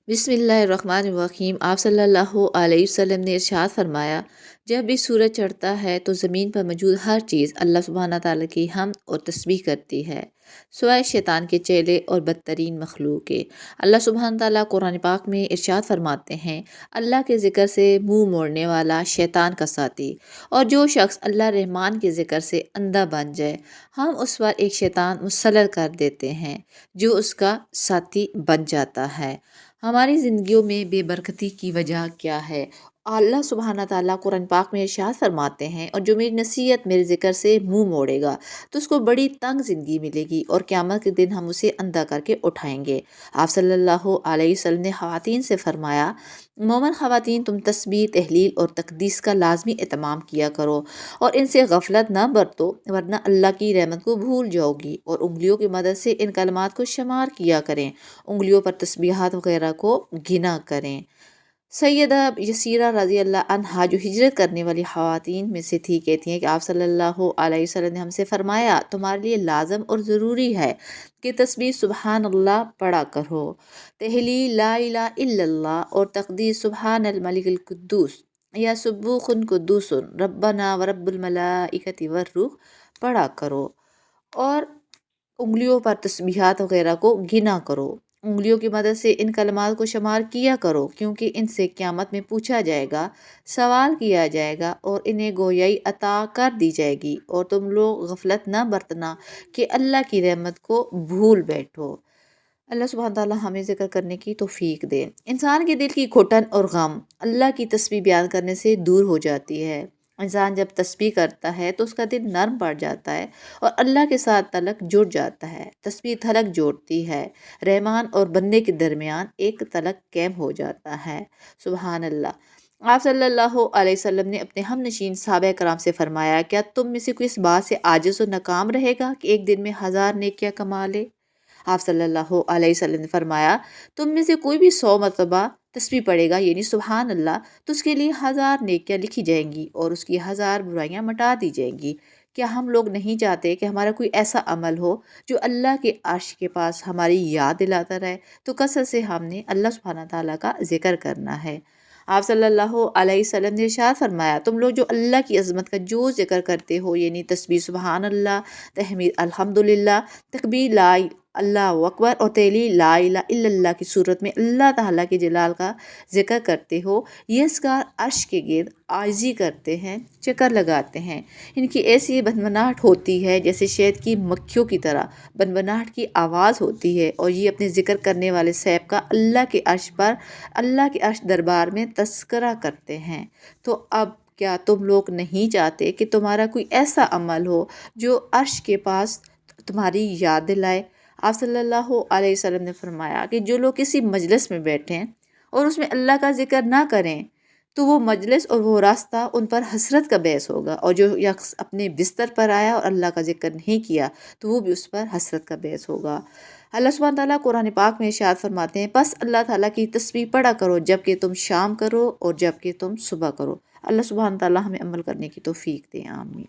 बिस्मिल्लाहिर्रहमानिर्रहीम। आप सल्लल्लाहु अलैहि वसल्लम ने इरशाद फरमाया, जब भी सूरज चढ़ता है तो ज़मीन पर मौजूद हर चीज़ अल्लाह सुब्हाना ताला की हमद और तस्बीह करती है, सिवाय शैतान के चेले और बदतरीन मखलूक के। अल्लाह सुब्हाना ताला कुरान पाक में इरशाद फरमाते हैं, अल्लाह के ज़िक्र से मुंह मोड़ने वाला शैतान का साथी। और जो शख्स अल्लाह रहमान के ज़िक्र से अंधा बन जाए, हम उस पर एक शैतान मुसल्लत कर देते हैं जो उसका साथी बन जाता है। हमारी ज़िंदगियों में बेबरकती की वजह क्या है? अल्लाह सुब्हाना ताला कुरान पाक में इरशाद फरमाते हैं, और जो मेरी नसीहत मेरे ज़िक्र से मुंह मोड़ेगा तो उसको बड़ी तंग ज़िंदगी मिलेगी और क़यामत के दिन हम उसे अंधा करके उठाएंगे। आप सल्लल्लाहु अलैहि वसल्लम ने ख़वातीन से फरमाया, मोमिन ख़वातीन तुम तस्बीह, तहलील और तक़दीस का लाज़मी एहतमाम किया करो और इनसे गफलत न बरतो, वरना अल्लाह की रहमत को भूल जाओगी। और उंगलियों की मदद से इन कलमात को शुमार किया करें, उंगलियों पर तस्बीहात वगैरह को गिना करें। सैयदा यसीरा रज़ी अल्लाह अन्हा, जो हिजरत करने वाली ख़वातीन में से थी, कहती हैं कि आप सल्लल्लाहु अलैहि वसल्लम ने हमसे फ़रमाया, तुम्हारे लिए लाज़म और ज़रूरी है कि तस्बीह सुबहान अल्लाह पढ़ा करो, तहलील ला इलाहा इल्लल्लाह और तक़दीस सुबहानल मलिकिल कुद्दूस या सुब्बूहुन कुद्दूसुन रब्बना व रब्बुल मलाइकति वर्रूह पढ़ा करो। और उंगलियों पर तस्बीहात वगैरह को गिना करो, उंगलियों की मदद से इन कलमात को शुमार किया करो, क्योंकि इनसे क़यामत में पूछा जाएगा, सवाल किया जाएगा और इन्हें गोयाई अता कर दी जाएगी। और तुम लोग गफलत न बरतना कि अल्लाह की रहमत को भूल बैठो। अल्लाह सुब्हान ताला हमें ज़िक्र करने की तौफीक दे। इंसान के दिल की घुटन और गम अल्लाह की तस्बीह बयान करने से दूर हो जाती है। इंसान जब तस्बीह करता है तो उसका दिल नर्म पड़ जाता है और अल्लाह के साथ तलक जुड़ जाता है। तस्बीह तलक जोड़ती है, रहमान और बंदे के दरमियान एक तलक कैम हो जाता है। सुबहान अल्लाह। आप सल्लल्लाहु अलैहि वसल्लम ने अपने हम नशीन सहाबा कराम से फरमाया, क्या तुम में से कोई इस बात से आजिज़ और नाकाम रहेगा कि एक दिन में 1000 नेकियां कमा ले? आप सल्लल्लाहु अलैहि वसल्लम ने फरमाया, तुम में से कोई भी 100 मरतबा तस्बीह पढ़ेगा यानी सुबहान अल्लाह, तो उसके लिए 1000 नेकियां लिखी जाएंगी और उसकी 1000 बुराइयां मिटा दी जाएंगी। क्या हम लोग नहीं चाहते कि हमारा कोई ऐसा अमल हो जो अल्लाह के अर्श के पास हमारी याद दिलाता रहे? तो कसरत से हमने अल्लाह सुब्हाना ताला का जिक्र करना है। आप सल्लल्लाहु अलैहि वसल्लम ने इरशाद फरमाया, तुम लोग जो अल्लाह की अज़मत का जो जिक्र करते हो यानी तस्बीह सुबहान अल्लाह, तहमीद अल्हम्दुलिल्लाह, तकबीर ला अल्लाहु अकबर और तहलील ला इलाहा इल्लल्लाह की सूरत में अल्लाह ताला के जलाल का जिक्र करते हो, ये असगार अर्श के गिर्द आजिज़ी करते हैं, चक्कर लगाते हैं। इनकी ऐसी बनबनाहट होती है जैसे शहद की मक्खियों की तरह बनबनाहट की आवाज़ होती है, और ये अपने जिक्र करने वाले सैब का अल्लाह के अर्श दरबार में तस्करा करते हैं। तो अब क्या तुम लोग नहीं चाहते कि तुम्हारा कोई ऐसा अमल हो जो अर्श के पास तुम्हारी याद दिलाए? आप सल्लल्लाहु अलैहि वसल्लम ने फरमाया कि जो लोग किसी मजलिस में बैठे हैं और उसमें अल्लाह का जिक्र ना करें, तो वो मजलिस और वो रास्ता उन पर हसरत का बहस होगा। और जो शख्स अपने बिस्तर पर आया और अल्लाह का जिक्र नहीं किया, तो वो भी उस पर हसरत का बहस होगा। अल्लाह सुब्हान ताला कुरान पाक में इरशाद फरमाते हैं, बस अल्लाह ताला की तस्बीह पढ़ा करो जबकि तुम शाम करो और जबकि तुम सुबह करो। अल्लाह सुब्हान ताला हमें अमल करने की तौफीक दे। आमीन।